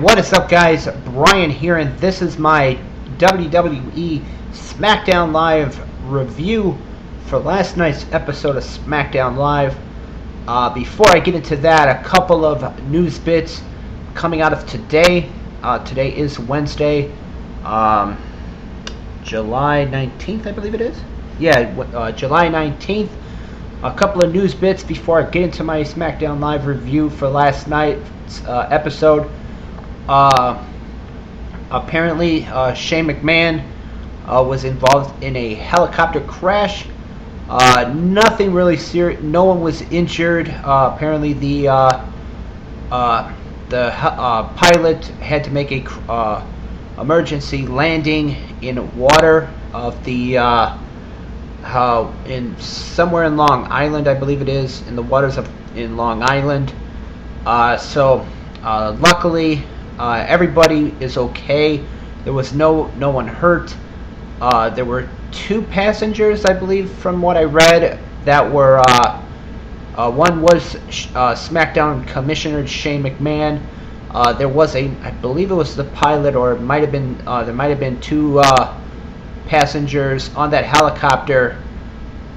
what is up, guys? Brian here, and this is my WWE SmackDown Live review for last night's episode of SmackDown Live. Before I get into that, a couple of news bits coming out of today. Today is Wednesday, July 19th, I believe it is. Yeah, July 19th. A couple of news bits before I get into my SmackDown Live review for last night's episode. Apparently, Shane McMahon was involved in a helicopter crash. Nothing really serious. No one was injured. Apparently, the pilot had to make a emergency landing in water of the in somewhere in Long Island, I believe it is, in the waters in Long Island. Luckily, everybody is okay. There was no one hurt. There were two passengers, I believe, from what I read, that were one was SmackDown Commissioner Shane McMahon. There was I believe it was the pilot, or it might have been there might have been two passengers on that helicopter,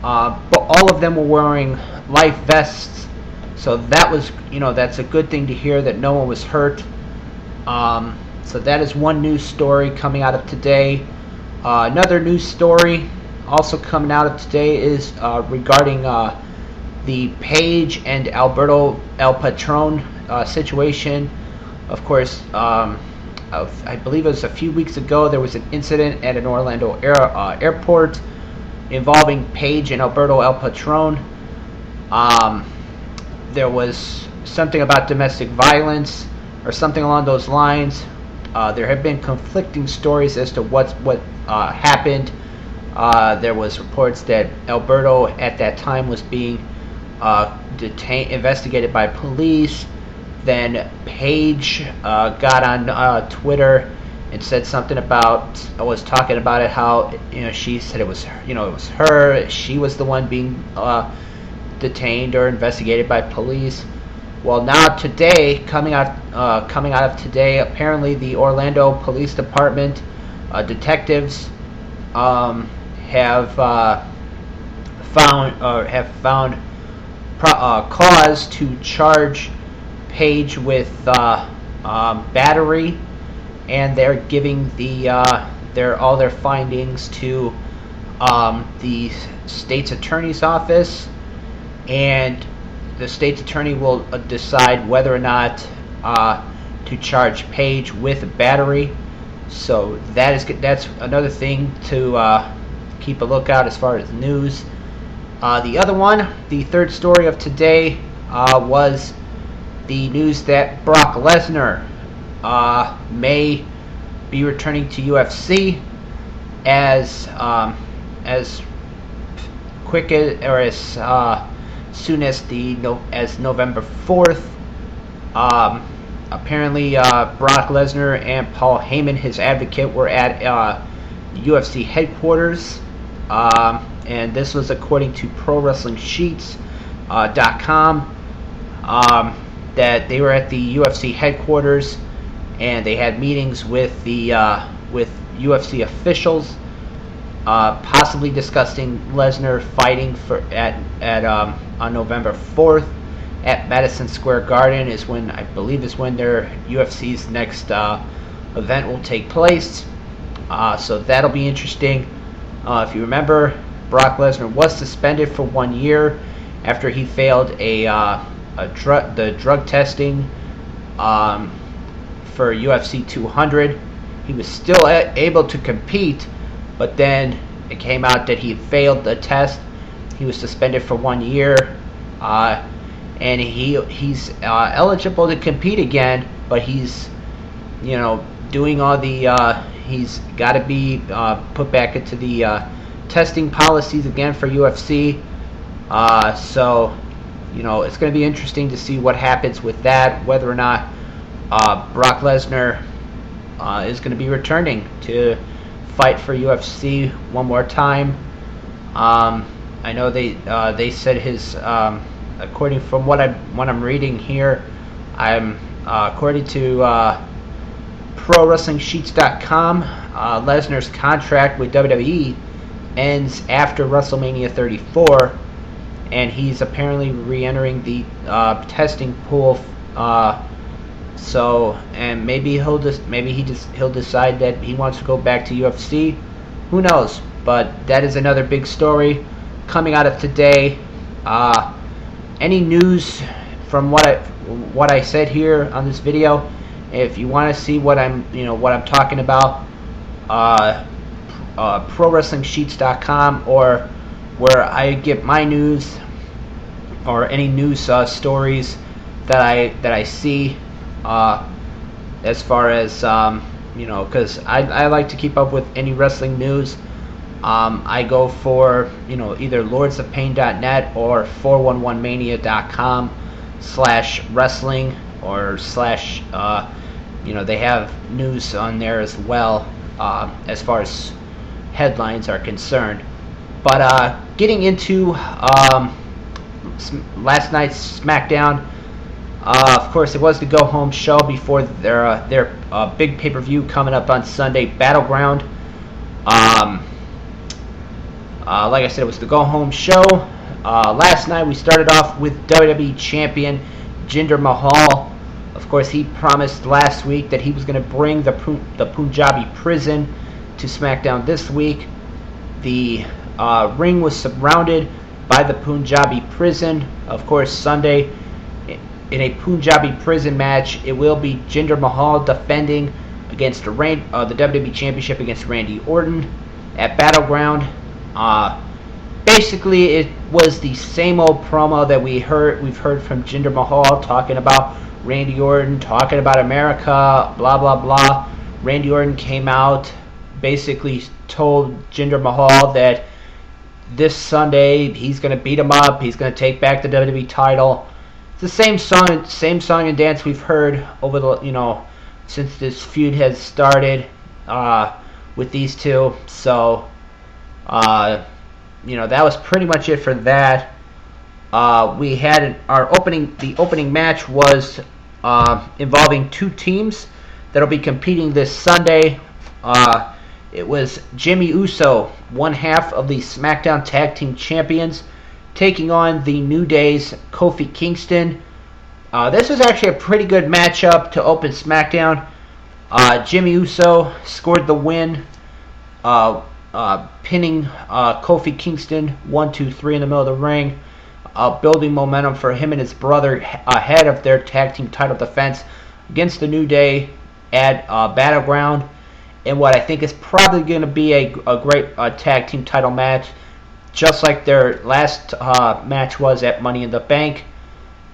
but all of them were wearing life vests. So that was, that's a good thing to hear, that no one was hurt. So that is one news story coming out of today. Another news story also coming out of today is regarding the Paige and Alberto El Patron situation. Of course, I believe it was a few weeks ago, there was an incident at an Orlando airport involving Paige and Alberto El Patron. There was something about domestic violence or something along those lines. There have been conflicting stories as to what happened. There was reports that Alberto at that time was being investigated by police. Then Paige got on Twitter and said something about, was talking about it, how she said it was her, she was the one being detained or investigated by police. Well, now today, coming out of today, apparently the Orlando Police Department detectives have found cause to charge Paige with battery, and they're giving all their findings to the state's attorney's office, and the state's attorney will decide whether or not to charge Paige with battery. So that's another thing to keep a lookout as far as news. The other one, the third story of today, was the news that Brock Lesnar may be returning to UFC as quick as soon as November 4th. Apparently, Brock Lesnar and Paul Heyman, his advocate, were at UFC headquarters, and this was according to ProWrestlingSheets.com. That they were at the UFC headquarters, and they had meetings with UFC officials, possibly discussing Lesnar fighting on November 4th at Madison Square Garden is when their UFC's next event will take place. So that'll be interesting. If you remember, Brock Lesnar was suspended for 1 year after he failed the drug testing for UFC 200. He was still able to compete, but then it came out that he failed the test. He was suspended for 1 year, and he's eligible to compete again, but he's doing all the he's got to be put back into the testing policies again for UFC. So it's going to be interesting to see what happens with that, whether or not Brock Lesnar is going to be returning to fight for UFC one more time. I know they said his, according from what I'm reading here, according to ProWrestlingSheets.com. Lesnar's contract with WWE ends after WrestleMania 34, and he's apparently re-entering the testing pool. And maybe he'll decide that he wants to go back to UFC. Who knows? But that is another big story coming out of today. Any news from what I said here on this video? If you want to see what I'm talking about, ProWrestlingSheets.com, or where I get my news, or any news stories that I see, as far as because I like to keep up with any wrestling news. I go for either lordsofpain.net or 411mania.com/wrestling or they have news on there as well, as far as headlines are concerned. But getting into last night's SmackDown, of course it was the go-home show before their big pay-per-view coming up on Sunday, Battleground. Like I said, it was the go-home show. Last night we started off with WWE Champion Jinder Mahal. Of course, he promised last week that he was going to bring the Punjabi prison to SmackDown this week. The ring was surrounded by the Punjabi prison. Of course, Sunday, in a Punjabi prison match, it will be Jinder Mahal defending against the WWE Championship against Randy Orton at Battleground. Basically, it was the same old promo that we've heard from Jinder Mahal, talking about Randy Orton, talking about America, blah blah blah. Randy Orton came out, basically told Jinder Mahal that this Sunday he's going to beat him up, he's going to take back the WWE title. It's the same song and dance we've heard over the since this feud has started with these two. So that was pretty much it for that. We had the opening match was involving two teams that'll be competing this Sunday. It was Jimmy Uso, one half of the SmackDown Tag Team Champions, taking on the New Day's Kofi Kingston. This was actually a pretty good matchup to open SmackDown. Jimmy Uso scored the win, pinning Kofi Kingston 1, 2, 3 in the middle of the ring, building momentum for him and his brother ahead of their tag team title defense against the New Day at Battleground, in what I think is probably going to be a great tag team title match, just like their last match was at Money in the Bank.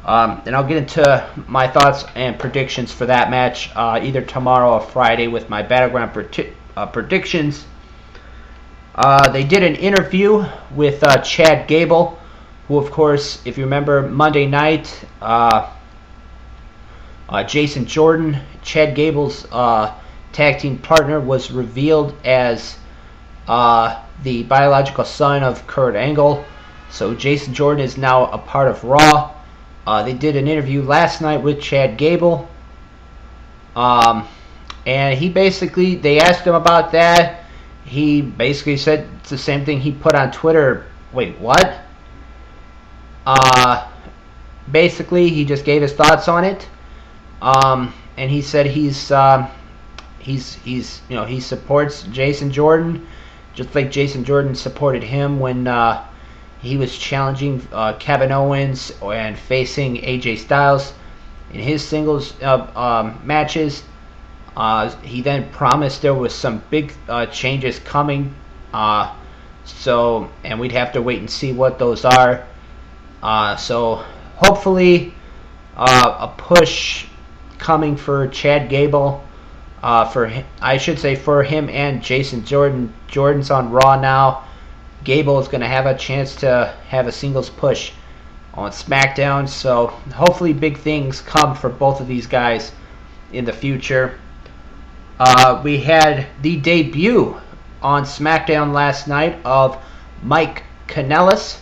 And I'll get into my thoughts and predictions for that match either tomorrow or Friday with my Battleground predictions. They did an interview with Chad Gable, who, of course, if you remember Monday night, Jason Jordan, Chad Gable's tag team partner, was revealed as the biological son of Kurt Angle. So Jason Jordan is now a part of Raw. They did an interview last night with Chad Gable. And they asked him about that. He basically said it's the same thing he put on Twitter. Wait, what? Basically, he just gave his thoughts on it. And he said he supports Jason Jordan, just like Jason Jordan supported him when he was challenging Kevin Owens and facing AJ Styles in his singles matches. He then promised there was some big changes coming, and we'd have to wait and see what those are. So hopefully a push coming for Chad Gable, for him and Jason Jordan. Jordan's on Raw now. Gable is going to have a chance to have a singles push on SmackDown, so hopefully big things come for both of these guys in the future. We had the debut on SmackDown last night of Mike Kanellis.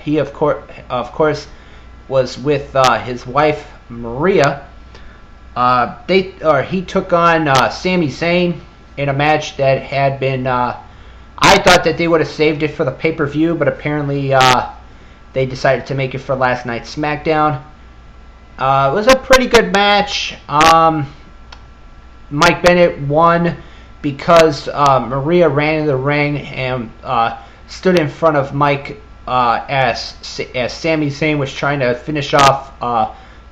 He of course was with his wife Maria. He took on Sami Zayn in a match that had been. I thought that they would have saved it for the pay-per-view, but apparently they decided to make it for last night's SmackDown. It was a pretty good match. Mike Bennett won because Maria ran in the ring and stood in front of Mike as Sami Zayn was trying to finish off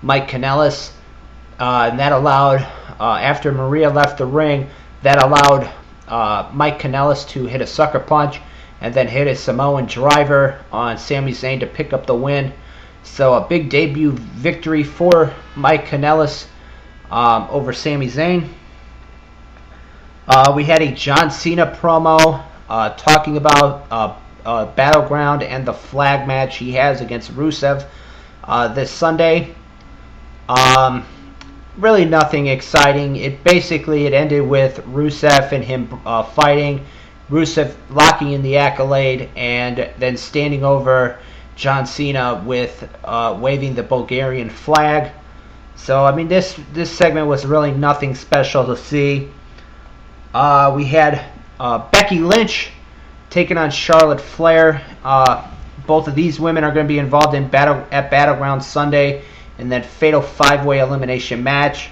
Mike Kanellis. And that allowed, after Maria left the ring, that allowed Mike Kanellis to hit a sucker punch and then hit a Samoan driver on Sami Zayn to pick up the win. So a big debut victory for Mike Kanellis over Sami Zayn. We had a John Cena promo talking about Battleground and the flag match he has against Rusev this Sunday. Really nothing exciting. It ended with Rusev and him fighting, Rusev locking in the accolade, and then standing over John Cena with waving the Bulgarian flag. So I mean, this segment was really nothing special to see. We had Becky Lynch taking on Charlotte Flair. Both of these women are going to be involved at Battleground Sunday in that fatal 5-way elimination match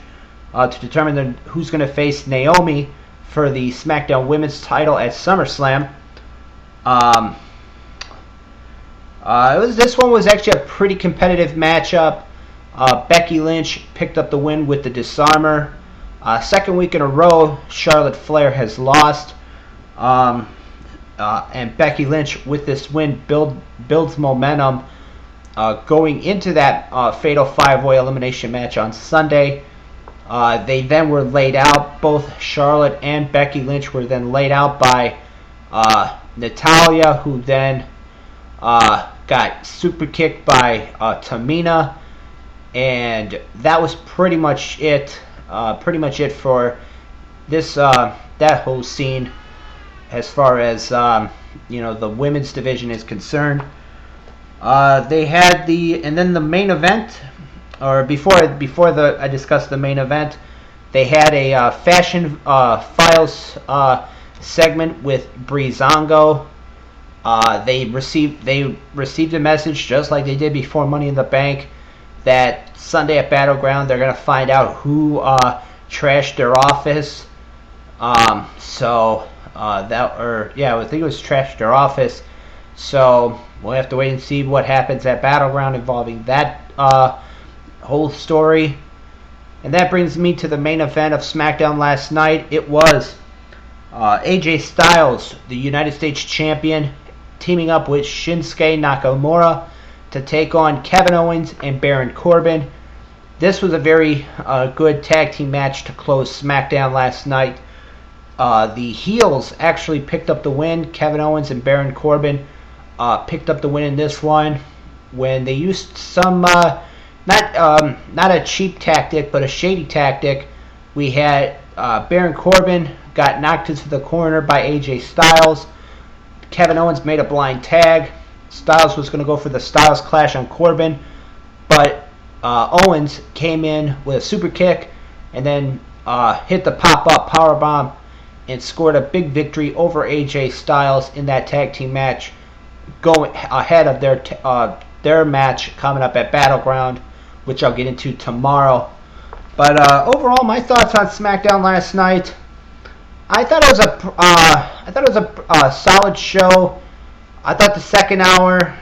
to determine who's going to face Naomi for the SmackDown Women's title at SummerSlam. This one was actually a pretty competitive matchup. Becky Lynch picked up the win with the disarmer. Second week in a row, Charlotte Flair has lost. And Becky Lynch, with this win, builds momentum going into that fatal 5-way elimination match on Sunday. They then were laid out. Both Charlotte and Becky Lynch were then laid out by Natalya, who then got super kicked by Tamina. And that was pretty much it. For this that whole scene as far as the women's division is concerned. They had the main event, or before I discussed the main event, they had a Fashion Files segment with Breezango. They received a message just like they did before Money in the Bank that Sunday at Battleground they're gonna find out who trashed their office. I think it was trashed their office. So we'll have to wait and see what happens at Battleground involving that whole story. And that brings me to the main event of SmackDown last night. It was AJ Styles, the United States Champion, teaming up with Shinsuke Nakamura to take on Kevin Owens and Baron Corbin. This was a very good tag team match to close SmackDown last night. The heels actually picked up the win. Kevin Owens and Baron Corbin picked up the win in this one when they used some not a cheap tactic but a shady tactic. We had Baron Corbin got knocked into the corner by AJ Styles. Kevin Owens made a blind tag. Styles was going to go for the Styles Clash on Corbin, but Owens came in with a super kick and then hit the pop-up powerbomb and scored a big victory over AJ Styles in that tag team match, going ahead of their match coming up at Battleground, which I'll get into tomorrow. But overall, my thoughts on SmackDown last night. I thought it was a solid show. I thought the second hour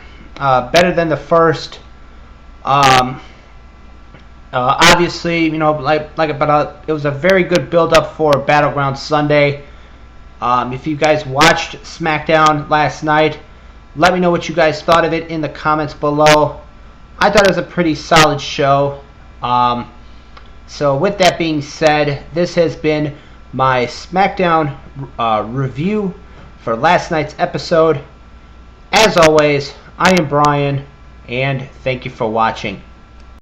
better than the first. Obviously, it was a very good build-up for Battleground Sunday. If you guys watched SmackDown last night, let me know what you guys thought of it in the comments below. I thought it was a pretty solid show. So with that being said, this has been my SmackDown review for last night's episode. As always, I am Brian, and thank you for watching.